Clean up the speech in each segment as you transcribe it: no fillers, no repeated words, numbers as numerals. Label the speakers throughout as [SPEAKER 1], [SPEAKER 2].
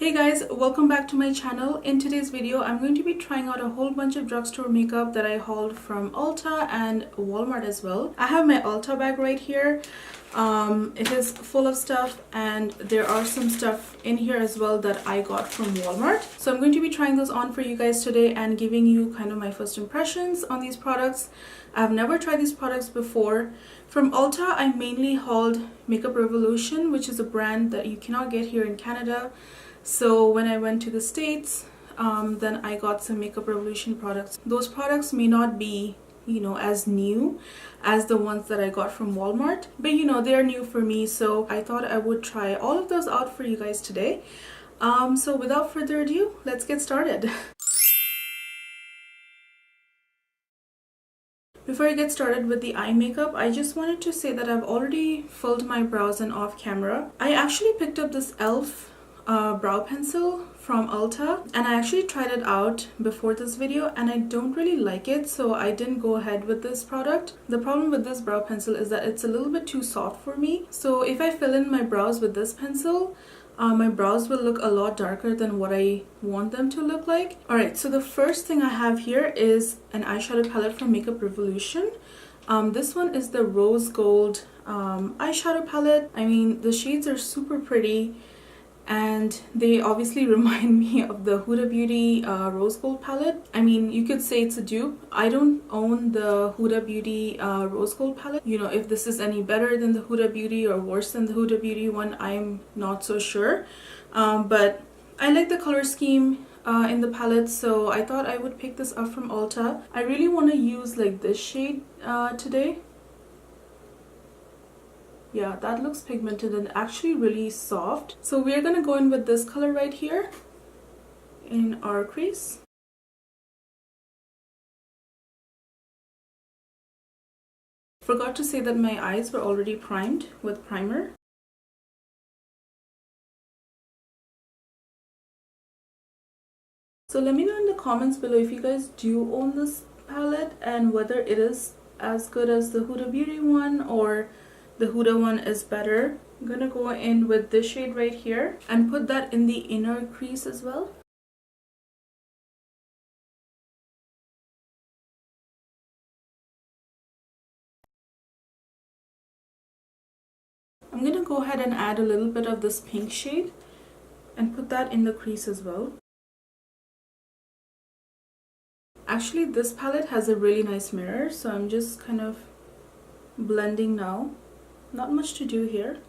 [SPEAKER 1] Hey guys, welcome back to my channel. In today's video, I'm going to be trying out a whole bunch of drugstore makeup that I hauled from Ulta and Walmart as well. I have my Ulta bag right here. It is full of stuff and there are some stuff in here as well that I got from Walmart. So I'm going to be trying those on for you guys today and giving you kind of my first impressions on these products. I've never tried these products before. From Ulta, I mainly hauled Makeup Revolution, which is a brand that you cannot get here in Canada. So when I went to the States, then I got some Makeup Revolution products. Those products may not be, as new as the ones that I got from Walmart, but they're new for me, so I thought I would try all of those out for you guys today. So without further ado, let's get started. Before I get started with the eye makeup, I just wanted to say that I've already filled my brows in off camera. I actually picked up this e.l.f. Brow pencil from Ulta and I actually tried it out before this video and I don't really like it, so I didn't go ahead with this product. The problem with this brow pencil is that it's a little bit too soft for me, so if I fill in my brows with this pencil, my brows will look a lot darker than what I want them to look like. Alright, so the first thing I have here is an eyeshadow palette from Makeup Revolution. This one is the rose gold eyeshadow palette. I mean, the shades are super pretty and they obviously remind me of the Huda Beauty rose gold palette. I mean, you could say it's a dupe. I don't own the Huda Beauty rose gold palette. If this is any better than the Huda Beauty or worse than the Huda Beauty one, I'm not so sure, but I like the color scheme in the palette, so I thought I would pick this up from Ulta. I really want to use like this shade today. Yeah, that looks pigmented and actually really soft. So we're gonna go in with this color right here in our crease. Forgot to say that my eyes were already primed with primer. So let me know in the comments below if you guys do own this palette and whether it is as good as the Huda Beauty one or the Huda one is better. I'm gonna go in with this shade right here and put that in the inner crease as well. I'm gonna go ahead and add a little bit of this pink shade and put that in the crease as well. Actually, this palette has a really nice mirror, so I'm just kind of blending now. Not much to do here.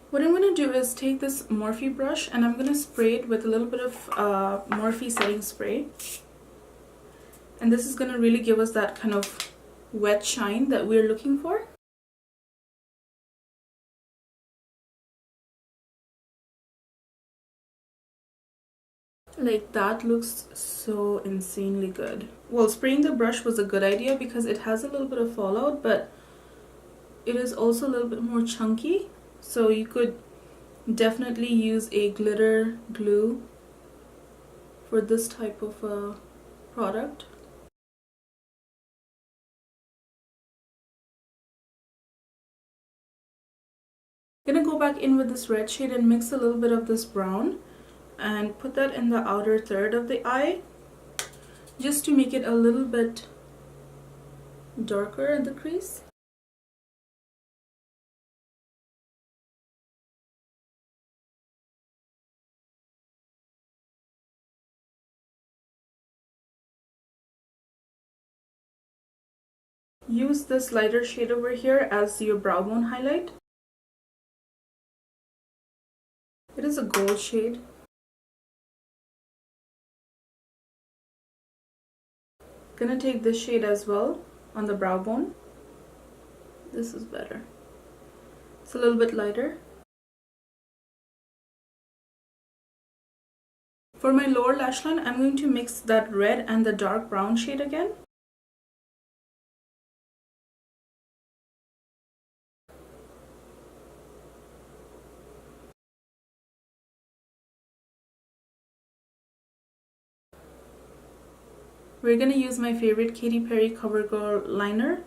[SPEAKER 1] What I'm going to do is take this Morphe brush and I'm going to spray it with a little bit of Morphe setting spray. And this is going to really give us that kind of wet shine that we're looking for. Like, that looks so insanely good. Well, spraying the brush was a good idea because it has a little bit of fallout, but it is also a little bit more chunky, so you could definitely use a glitter glue for this type of product. I'm gonna go back in with this red shade and mix a little bit of this brown and put that in the outer third of the eye just to make it a little bit darker at the crease. Use this lighter shade over here as your brow bone highlight. It is a gold shade. Gonna take this shade as well on the brow bone. This is better. It's a little bit lighter. For my lower lash line, I'm going to mix that red and the dark brown shade again. We're going to use my favorite Katy Covergirl liner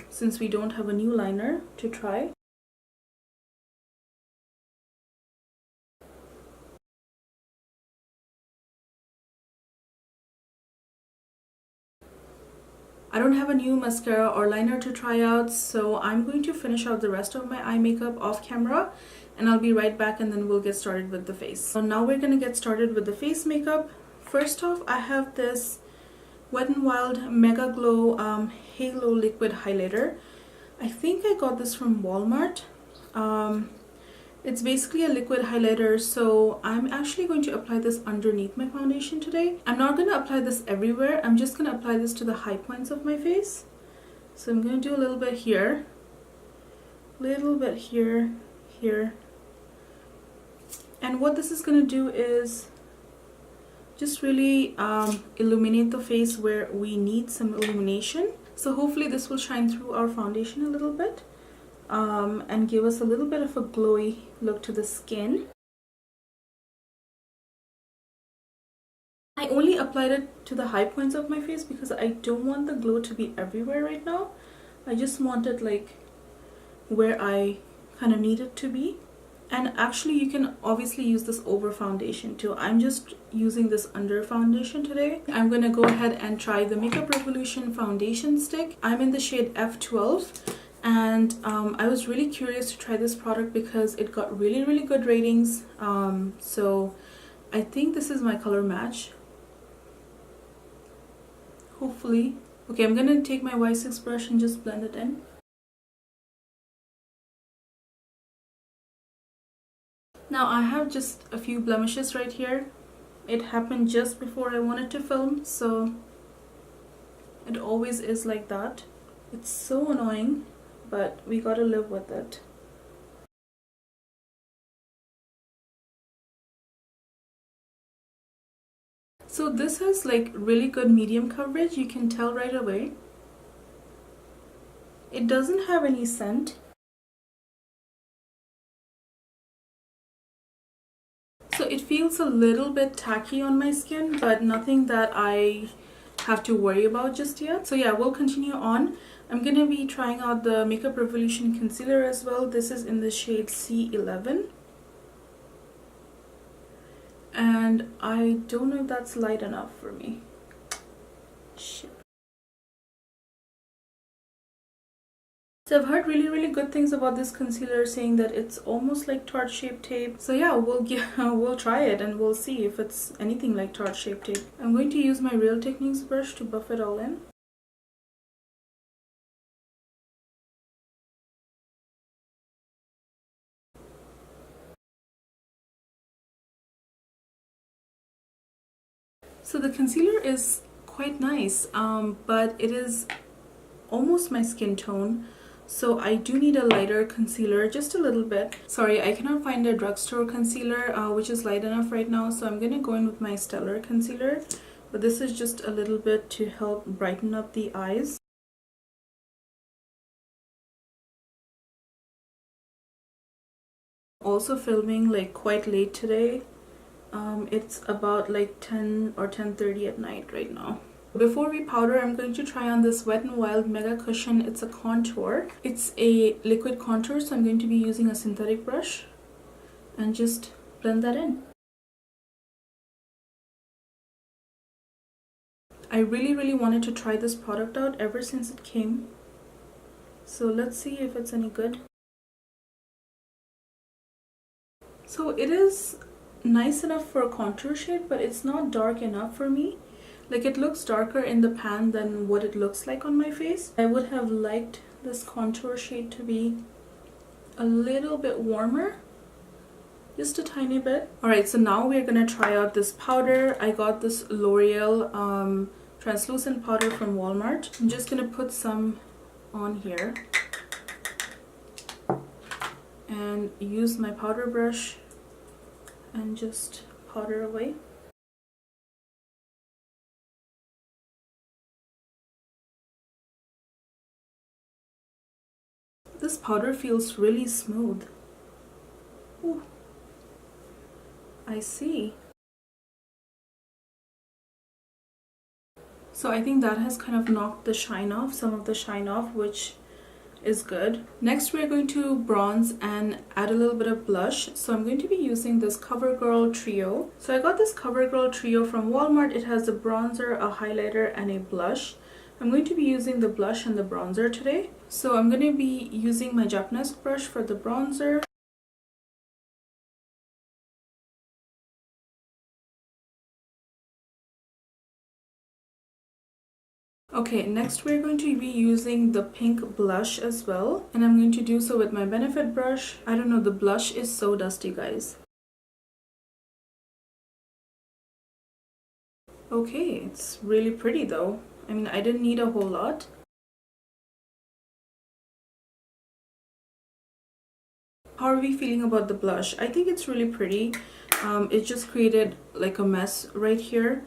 [SPEAKER 1] since we don't have a new liner to try. I don't have a new mascara or liner to try out, so I'm going to finish out the rest of my eye makeup off camera, and I'll be right back and then we'll get started with the face. So now we're gonna get started with the face makeup. First off, I have this Wet n Wild Mega Glow Halo Liquid Highlighter. I think I got this from Walmart. It's basically a liquid highlighter, so I'm actually going to apply this underneath my foundation today. I'm not going to apply this everywhere. I'm just going to apply this to the high points of my face. So I'm going to do a little bit here, a little bit here, here. And what this is going to do is just really illuminate the face where we need some illumination. So hopefully this will shine through our foundation a little bit. And give us a little bit of a glowy look to the skin. I only applied it to the high points of my face because I don't want the glow to be everywhere right now. I just want it like where I kind of need it to be. And actually you can obviously use this over foundation too. I'm just using this under foundation today. I'm gonna go ahead and try the Makeup Revolution foundation stick. I'm in the shade F12. And I was really curious to try this product because it got really good ratings. So I think this is my color match. Hopefully. Okay, I'm gonna take my Y6 brush and just blend it in. Now I have just a few blemishes right here. It happened just before I wanted to film, so it always is like that. It's so annoying, but we gotta live with it. So this has like really good medium coverage, you can tell right away. It doesn't have any scent. So it feels a little bit tacky on my skin, but nothing that I have to worry about just yet. So yeah, we'll continue on. I'm gonna be trying out the Makeup Revolution concealer as well. This is in the shade C11. And I don't know if that's light enough for me. Shit. So I've heard really good things about this concealer, saying that it's almost like Tarte Shape Tape. So yeah, we'll try it and we'll see if it's anything like Tarte Shape Tape. I'm going to use my Real Techniques brush to buff it all in. So the concealer is quite nice, but it is almost my skin tone. So I do need a lighter concealer, just a little bit. Sorry, I cannot find a drugstore concealer which is light enough right now, so I'm gonna go in with my Stellar concealer. But this is just a little bit to help brighten up the eyes. Also filming like quite late today. It's about like 10 or 10:30 at night right now. Before we powder, I'm going to try on this Wet n Wild Mega Cushion. It's a contour. It's a liquid contour, so I'm going to be using a synthetic brush and just blend that in. I really wanted to try this product out ever since it came. So let's see if it's any good. So it is nice enough for a contour shade, but it's not dark enough for me. Like, it looks darker in the pan than what it looks like on my face. I would have liked this contour shade to be a little bit warmer, just a tiny bit. Alright, so now we're gonna try out this powder. I got this L'Oreal translucent powder from Walmart. I'm just gonna put some on here and use my powder brush and just powder away. This powder feels really smooth. Ooh. I see. So I think that has kind of knocked the shine off, some of the shine off, which is good. Next we're going to bronze and add a little bit of blush. So I'm going to be using this Covergirl Trio. So I got this Covergirl Trio from Walmart. It has a bronzer, a highlighter, and a blush. I'm going to be using the blush and the bronzer today. So I'm going to be using my Japanese brush for the bronzer. Okay, next we're going to be using the pink blush as well. And I'm going to do so with my Benefit brush. I don't know, the blush is so dusty, guys. Okay, it's really pretty though. I mean, I didn't need a whole lot. How are we feeling about the blush? I think it's really pretty. It just created like a mess right here.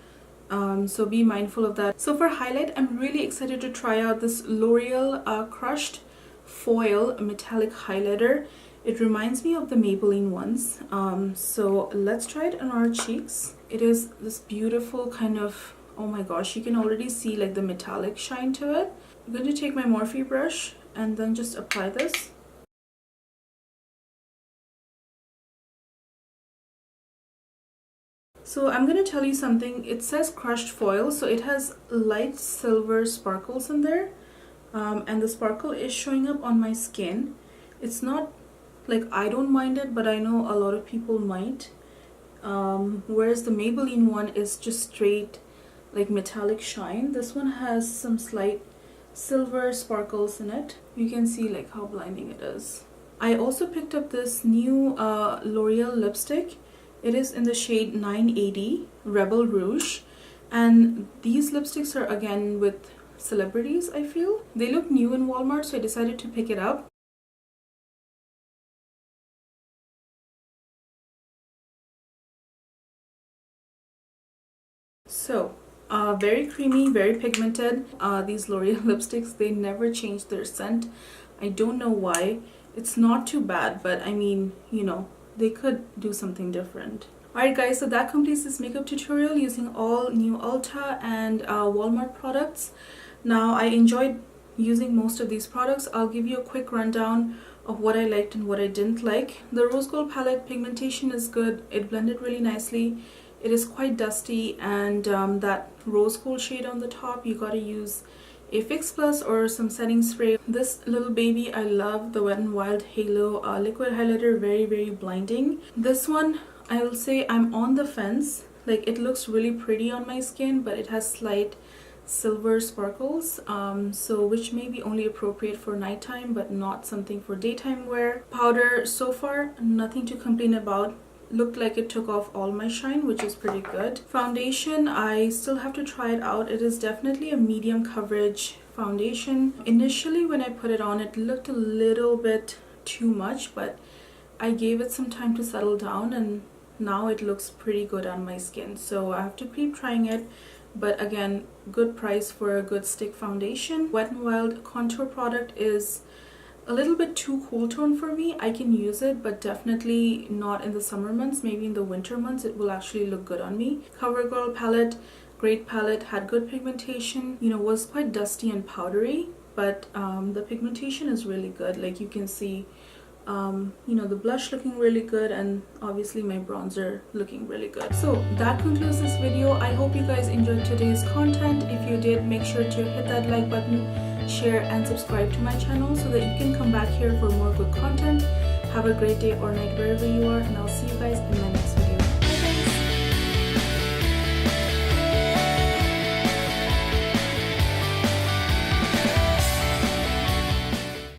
[SPEAKER 1] So be mindful of that. So for highlight, I'm really excited to try out this L'Oreal Crushed Foil Metallic Highlighter. It reminds me of the Maybelline ones. So let's try it on our cheeks. It is this beautiful kind of, oh my gosh, you can already see like the metallic shine to it. I'm going to take my Morphe brush and then just apply this. So I'm going to tell you something. It says crushed foil, so it has light silver sparkles in there, and the sparkle is showing up on my skin. It's not like I don't mind it, but I know a lot of people might. Whereas the Maybelline one is just straight like metallic shine. This one has some slight silver sparkles in it. You can see like how blinding it is. I also picked up this new L'Oreal lipstick. It is in the shade 980 Rebel Rouge, and these lipsticks are again with celebrities. I feel they look new in Walmart, so I decided to pick it up. So very creamy, very pigmented. These L'Oreal lipsticks, they never change their scent. I don't know why. It's not too bad, but I mean, you know, they could do something different. Alright guys, so that completes this makeup tutorial using all new Ulta and Walmart products. Now I enjoyed using most of these products. I'll give you a quick rundown of what I liked and what I didn't like. The rose gold palette pigmentation is good. It blended really nicely. It is quite dusty, and that rose gold shade on the top, you gotta use a Fix Plus or some setting spray. This little baby, I love the Wet n Wild Halo liquid highlighter. Very blinding. This one, I will say I'm on the fence. Like, it looks really pretty on my skin, but it has slight silver sparkles, so which may be only appropriate for nighttime but not something for daytime wear. Powder, so far nothing to complain about. Looked like it took off all my shine, which is pretty good. Foundation, I still have to try it out. It is definitely a medium coverage foundation. Initially when I put it on, it looked a little bit too much, but I gave it some time to settle down, and now it looks pretty good on my skin. So I have to keep trying it, but again, good price for a good stick foundation. Wet n Wild contour product is a little bit too cool tone for me. I can use it, but definitely not in the summer months. Maybe in the winter months it will actually look good on me. Covergirl palette, great palette, had good pigmentation, you know, was quite dusty and powdery, but the pigmentation is really good. Like, you can see you know, the blush looking really good, and obviously my bronzer looking really good. So that concludes this video. I hope you guys enjoyed today's content. If you did, make sure to hit that like button, share and subscribe to my channel so that you can come back here for more good content. Have a great day or night wherever you are, and I'll see you guys in my next video.